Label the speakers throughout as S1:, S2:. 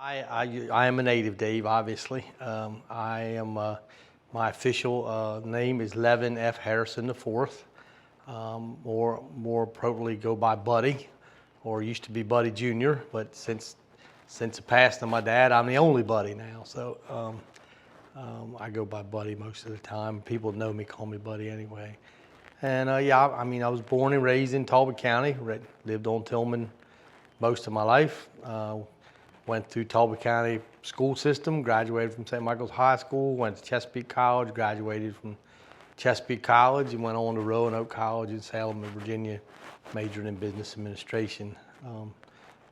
S1: I am a native, Dave, obviously. My official name is Levin F. Harrison IV. More appropriately go by Buddy, or used to be Buddy Jr., but since the passing of my dad, I'm the only Buddy now. So I go by Buddy most of the time. People know me, call me Buddy anyway. And I was born and raised in Talbot County, lived on Tillman most of my life. Went through Talbot County school system, graduated from St. Michael's High School, went to Chesapeake College, graduated from Chesapeake College, and went on to Roanoke College in Salem, Virginia, majored in business administration.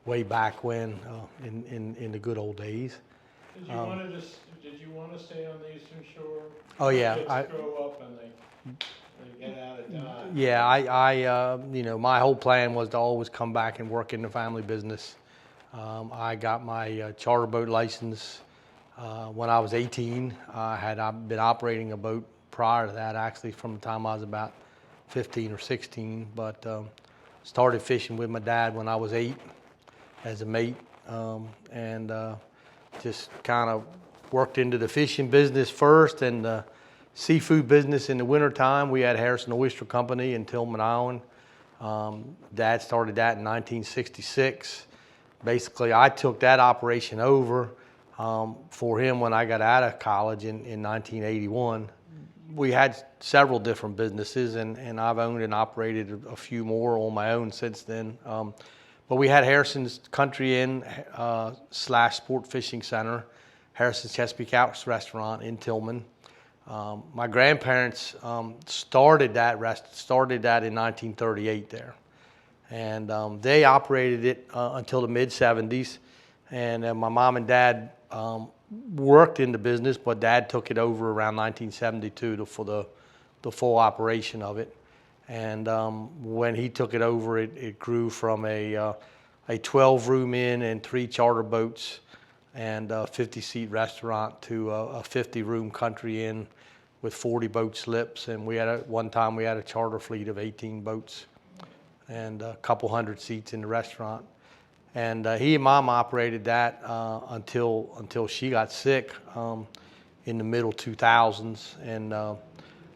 S1: Way back when, in the good old days.
S2: Did you want to stay on the Eastern Shore?
S1: Oh yeah,
S2: Kids grow up and they get out of Dodge.
S1: Yeah, my whole plan was to always come back and work in the family business. I got my charter boat license when I was 18. I had been operating a boat prior to that, actually, from the time I was about 15 or 16. But started fishing with my dad when I was 8 as a mate, and just kind of worked into the fishing business first and the seafood business in the wintertime. We had Harrison Oyster Company in Tillman Island. Dad started that in 1966. Basically, I took that operation over for him when I got out of college in 1981. We had several different businesses, and I've owned and operated a few more on my own since then. But we had Harrison's Country Inn / Sport Fishing Center, Harrison's Chesapeake House Restaurant in Tillman. My grandparents started that in 1938 there. And they operated it until the mid-70s. And my mom and dad worked in the business, but Dad took it over around 1972 for the full operation of it. And when he took it over, it grew from a 12-room inn and 3 charter boats and a 50-seat restaurant to a 50-room country inn with 40 boat slips. And one time we had a charter fleet of 18 boats and a couple hundred seats in the restaurant. And he and Mom operated that until she got sick in the middle 2000s. And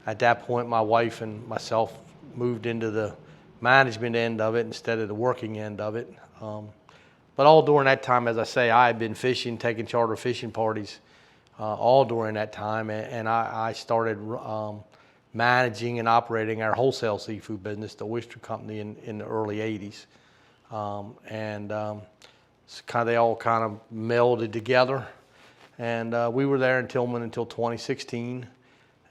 S1: at that point, my wife and myself moved into the management end of it instead of the working end of it. But all during that time, as I say, I had been fishing, taking charter fishing parties all during that time. And I started managing and operating our wholesale seafood business, the Oyster Company, in the early 80s. They all kind of melded together. And we were there in Tillman until 2016.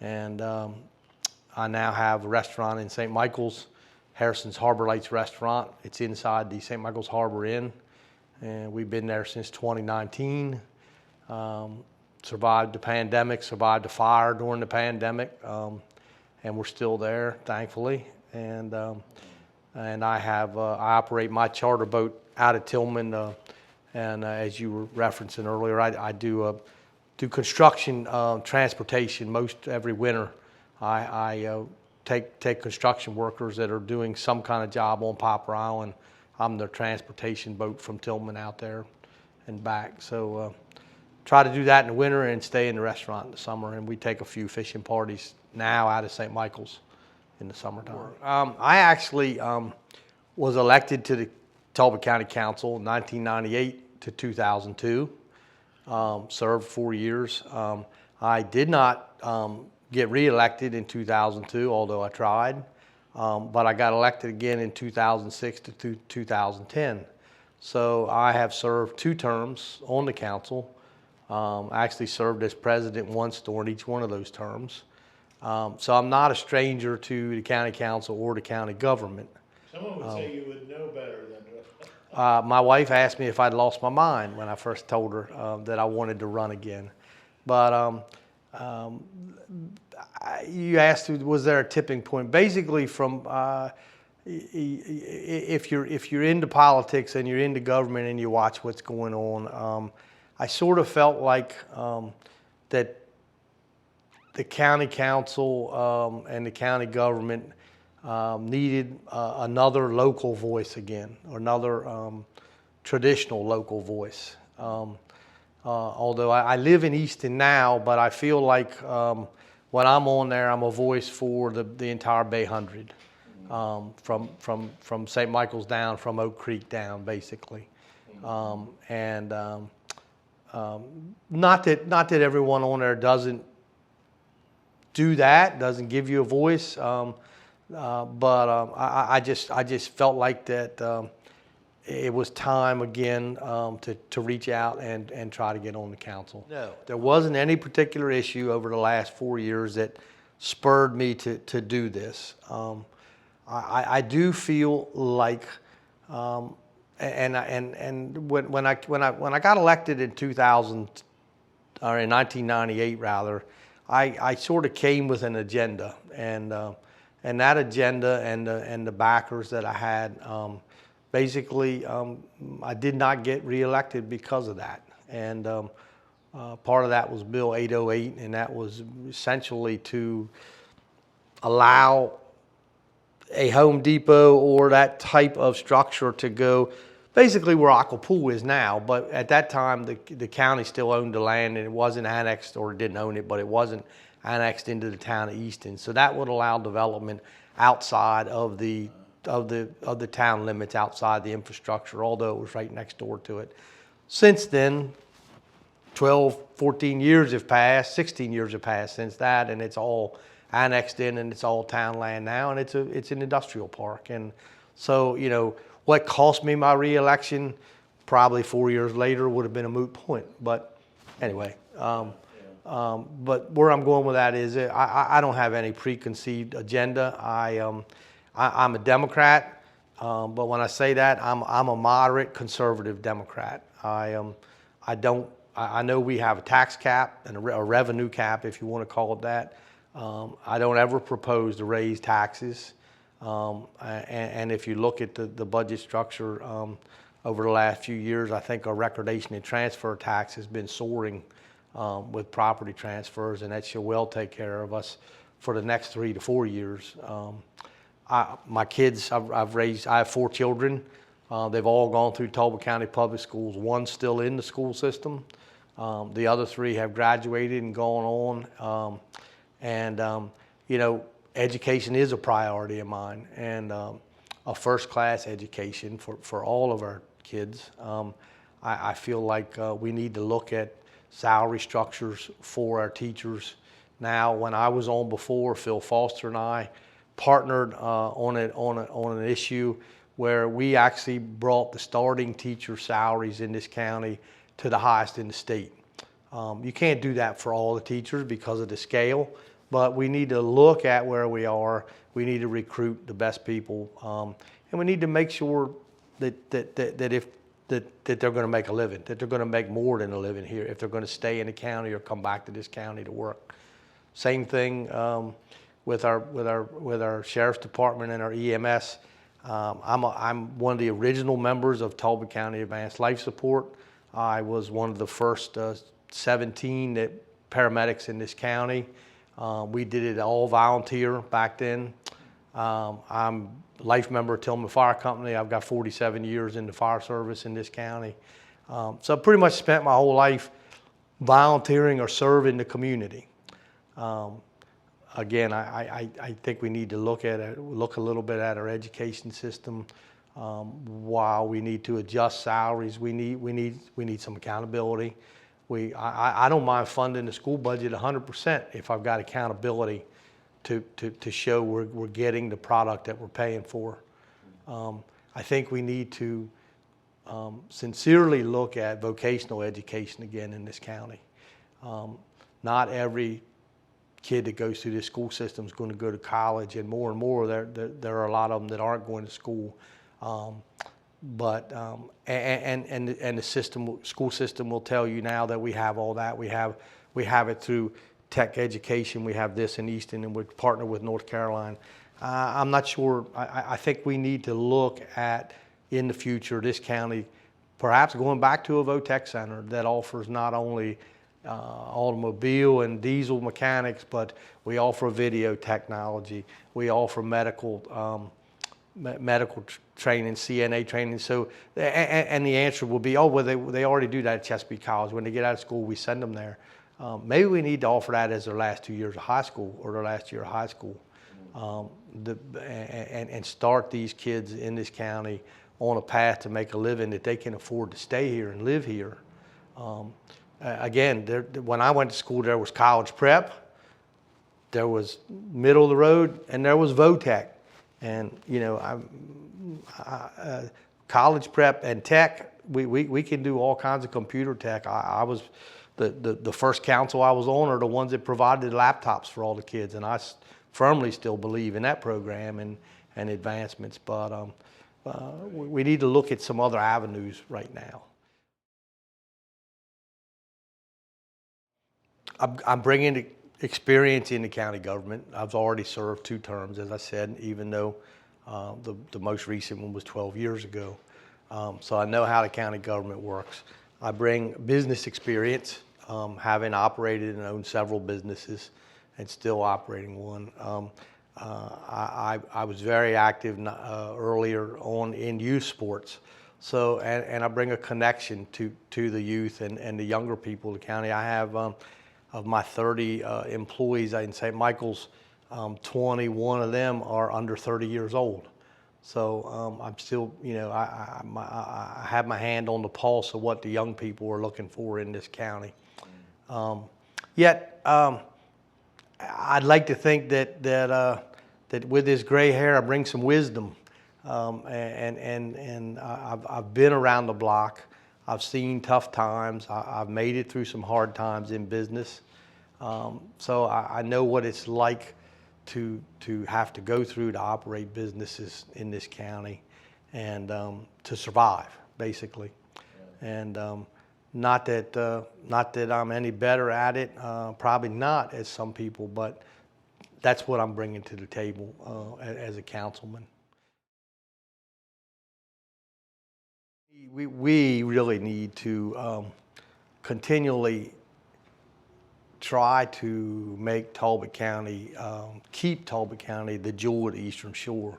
S1: And I now have a restaurant in St. Michael's, Harrison's Harbor Lights Restaurant. It's inside the St. Michael's Harbor Inn. And we've been there since 2019. Survived the pandemic, survived the fire during the pandemic. And we're still there, thankfully. And I operate my charter boat out of Tillman. And as you were referencing earlier, I do construction transportation most every winter. I take construction workers that are doing some kind of job on Popper Island. I'm their transportation boat from Tillman out there and back. So try to do that in the winter and stay in the restaurant in the summer. And we take a few fishing parties now out of St. Michael's in the summertime. I actually was elected to the Talbot County Council in 1998 to 2002. Served 4 years. I did not get reelected in 2002, although I tried. But I got elected again in 2006 to 2010. So I have served 2 terms on the council. I actually served as president once during each one of those terms. So I'm not a stranger to the county council or the county government.
S2: Someone would say you would know better than
S1: my wife asked me if I'd lost my mind when I first told her that I wanted to run again. But you asked, was there a tipping point? Basically, if you're into politics and you're into government and you watch what's going on, I sort of felt like that the county council and the county government needed another local voice again, or another traditional local voice. although I live in Easton now, but I feel like when I'm on there, I'm a voice for the entire Bay 100, from St. Michael's down, from Oak Creek down, basically. Not that everyone on there doesn't do that, doesn't give you a voice, but I just felt like that it was time again to reach out and try to get on the council. No, there wasn't any particular issue over the last 4 years that spurred me to do this. I do feel like, and when I got elected in 2000 or in 1998 rather, I sort of came with an agenda, and that agenda and the backers that I had. Basically, I did not get reelected because of that. And part of that was Bill 808, and that was essentially to allow a Home Depot or that type of structure to go basically where Aquapool is now. But at that time, the county still owned the land, and it wasn't annexed, or it didn't own it, but it wasn't annexed into the town of Easton. So that would allow development outside of the town limits, outside the infrastructure, although it was right next door to it. Since then, 12, 14 years have passed, 16 years have passed since that, and it's all annexed in, and it's all town land now, and it's an industrial park. And so, you know, what cost me my reelection probably 4 years later would have been a moot point. But anyway, but where I'm going with that is I don't have any preconceived agenda. I'm a Democrat, but when I say that, I'm a moderate conservative Democrat. I know we have a tax cap and a revenue cap, if you want to call it that. I don't ever propose to raise taxes. And if you look at the budget structure over the last few years, I think our recordation and transfer tax has been soaring with property transfers, and that should well take care of us for the next 3 to 4 years. My kids, I have 4 children. They've all gone through Talbot County Public Schools. One's still in the school system. The other 3 have graduated and gone on. You know, education is a priority of mine, and a first-class education for all of our kids. I feel like we need to look at salary structures for our teachers. Now, when I was on before, Phil Foster and I partnered on an issue where we actually brought the starting teacher salaries in this county to the highest in the state. You can't do that for all the teachers because of the scale, but we need to look at where we are. We need to recruit the best people, and we need to make sure that they're going to make a living, that they're going to make more than a living here if they're going to stay in the county or come back to this county to work. Same thing with our sheriff's department and our EMS. I'm one of the original members of Talbot County Advanced Life Support. I was one of the first 17 paramedics in this county. We did it all volunteer back then. I'm a life member of Tillman Fire Company. I've got 47 years in the fire service in this county. So I pretty much spent my whole life volunteering or serving the community. Again, I think we need to look a little bit at our education system. While we need to adjust salaries, we need some accountability. I don't mind funding the school budget 100% if I've got accountability to show we're getting the product that we're paying for. I think we need to sincerely look at vocational education again in this county. Not every kid that goes through this school system is going to go to college, and more there are a lot of them that aren't going to school. But the school system will tell you now that we have all that. We have it through tech education. We have this in Easton, and we partner with North Carolina. I'm not sure. I think we need to look at, in the future, this county perhaps going back to a VOTEC center that offers not only automobile and diesel mechanics, but we offer video technology. We offer medical medical training, CNA training. So, and the answer will be, oh, well, they already do that at Chesapeake College. When they get out of school, we send them there. Maybe we need to offer that as their last 2 years of high school or their last year of high school, and start these kids in this county on a path to make a living that they can afford to stay here and live here. Again, when I went to school, there was college prep, there was middle of the road, and there was VOTEC. And you know, college prep and tech, we can do all kinds of computer tech. I was the first council I was on are the ones that provided laptops for all the kids, and I firmly still believe in that program and advancements. But we need to look at some other avenues right now. I'm bringing experience in the county government. I've already served 2 terms, as I said, even though the most recent one was 12 years ago. So I know how the county government works. I bring business experience, having operated and owned several businesses and still operating one. I was very active earlier on in youth sports. So, and I bring a connection to the youth and the younger people of the county. I have, of my 30 employees in St. Michael's, 21 of them are under 30 years old. So I'm still, you know, I have my hand on the pulse of what the young people are looking for in this county. Yet I'd like to think that with this gray hair I bring some wisdom, and I've been around the block. I've seen tough times. I've made it through some hard times in business. So I know what it's like to have to go through to operate businesses in this county and to survive, basically. And not that I'm any better at it, probably not as some people, but that's what I'm bringing to the table as a councilman. We really need to continually try to make Talbot County, keep Talbot County the jewel of the Eastern Shore.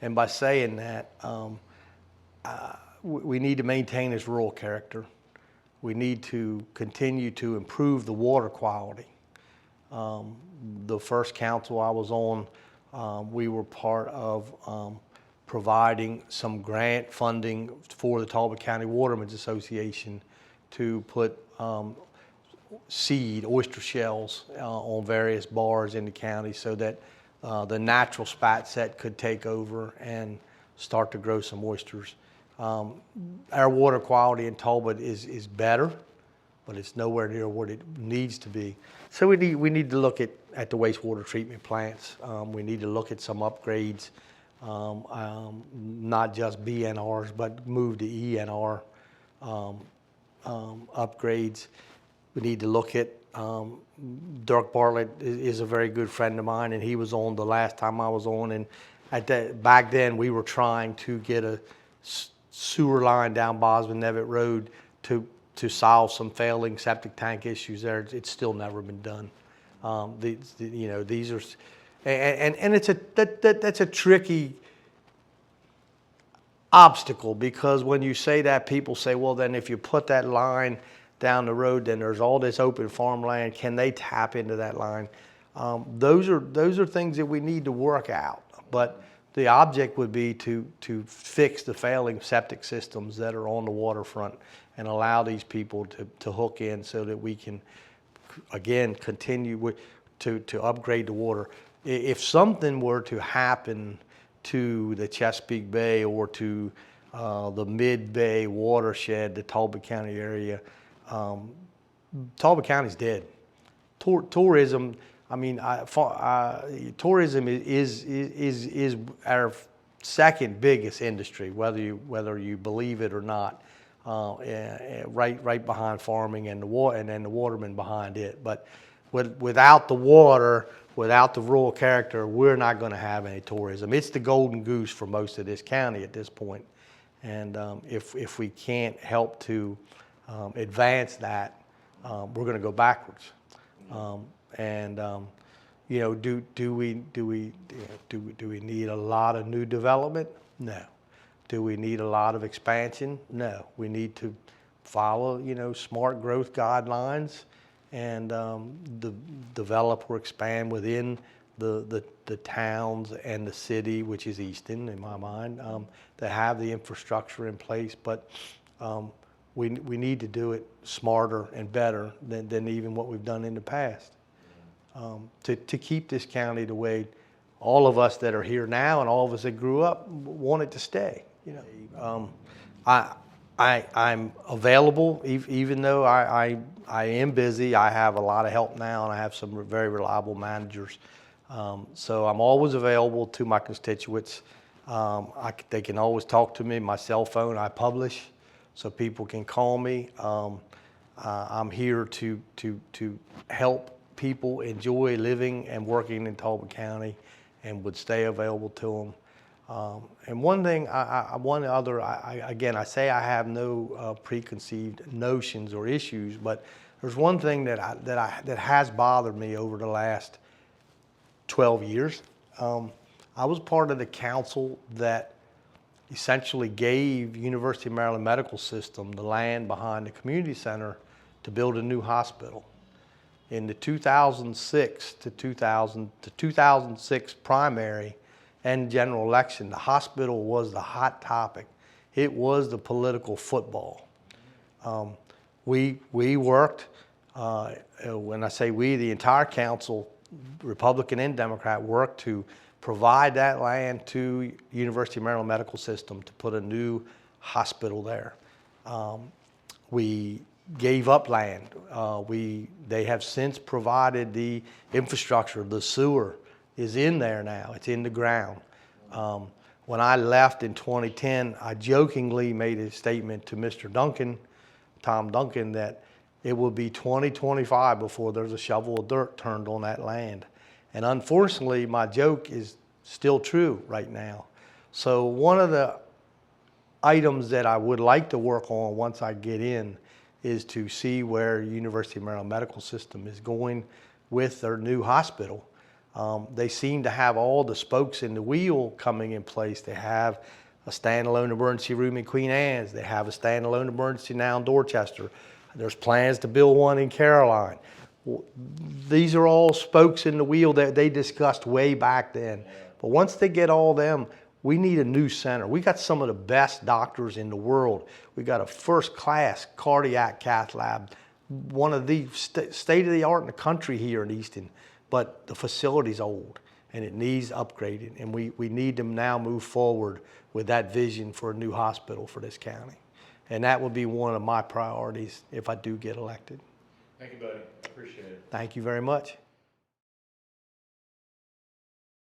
S1: And by saying that, we need to maintain its rural character. We need to continue to improve the water quality. The first council I was on, we were part of providing some grant funding for the Talbot County Watermen's Association to put seed, oyster shells on various bars in the county so that the natural spat set could take over and start to grow some oysters. Our water quality in Talbot is better, but it's nowhere near what it needs to be. So we need to look at the wastewater treatment plants. We need to look at some upgrades, not just BNRs, but move to ENR upgrades. We need to look at, Dirk Bartlett is a very good friend of mine, and he was on the last time I was on, and back then we were trying to get a sewer line down Bosman Nevitt Road to solve some failing septic tank issues there. It's still never been done. You know, these are, and that's a tricky obstacle, because when you say that, people say, well, then if you put that line down the road, then there's all this open farmland. Can they tap into that line? Those are things that we need to work out. But the object would be to fix the failing septic systems that are on the waterfront and allow these people to hook in so that we can, again, continue to upgrade the water. If something were to happen to the Chesapeake Bay or to the Mid-Bay watershed, the Talbot County area, Talbot County's dead. Tourism, I mean, tourism is our second biggest industry, whether you believe it or not. Right behind farming and then the watermen behind it. But without the water, without the rural character, we're not going to have any tourism. It's the golden goose for most of this county at this point. And if we can't help to advance that, we're going to go backwards. You know, do we need a lot of new development? No. Do we need a lot of expansion? No. We need to follow, you know, smart growth guidelines and develop or expand within the towns and the city, which is Easton in my mind, to have the infrastructure in place. But we need to do it smarter and better than even what we've done in the past. To keep this county the way all of us that are here now and all of us that grew up want it to stay. You know, I'm available even though I am busy. I have a lot of help now, and I have some very reliable managers. So I'm always available to my constituents. They can always talk to me. My cell phone I publish, so people can call me. I'm here to help people enjoy living and working in Talbot County, and would stay available to them. And one thing, again, I say I have no preconceived notions or issues, but there's one thing that has bothered me over the last 12 years. I was part of the council that essentially gave University of Maryland Medical System the land behind the community center to build a new hospital. In the 2006 to 2006 primary and general election, the hospital was the hot topic. It was the political football. We worked, when I say we, the entire council, Republican and Democrat, worked to provide that land to University of Maryland Medical System to put a new hospital there. We gave up land. They have since provided the infrastructure. The sewer is in there now. It's in the ground. When I left in 2010, I jokingly made a statement to Mr. Duncan, Tom Duncan, that it will be 2025 before there's a shovel of dirt turned on that land. And unfortunately, my joke is still true right now. So one of the items that I would like to work on once I get in is to see where University of Maryland Medical System is going with their new hospital. They seem to have all the spokes in the wheel coming in place. They have a standalone emergency room in Queen Anne's. They have a standalone emergency now in Dorchester. There's plans to build one in Caroline. These are all spokes in the wheel that they discussed way back then. But once they get all them, we need a new center. We got some of the best doctors in the world. We got a first-class cardiac cath lab, one of the state-of-the-art in the country here in Easton. But the facility's old and it needs upgraded. And we need to now move forward with that vision for a new hospital for this county. And that would be one of my priorities if I do get elected.
S2: Thank you, buddy. I appreciate it.
S1: Thank you very much.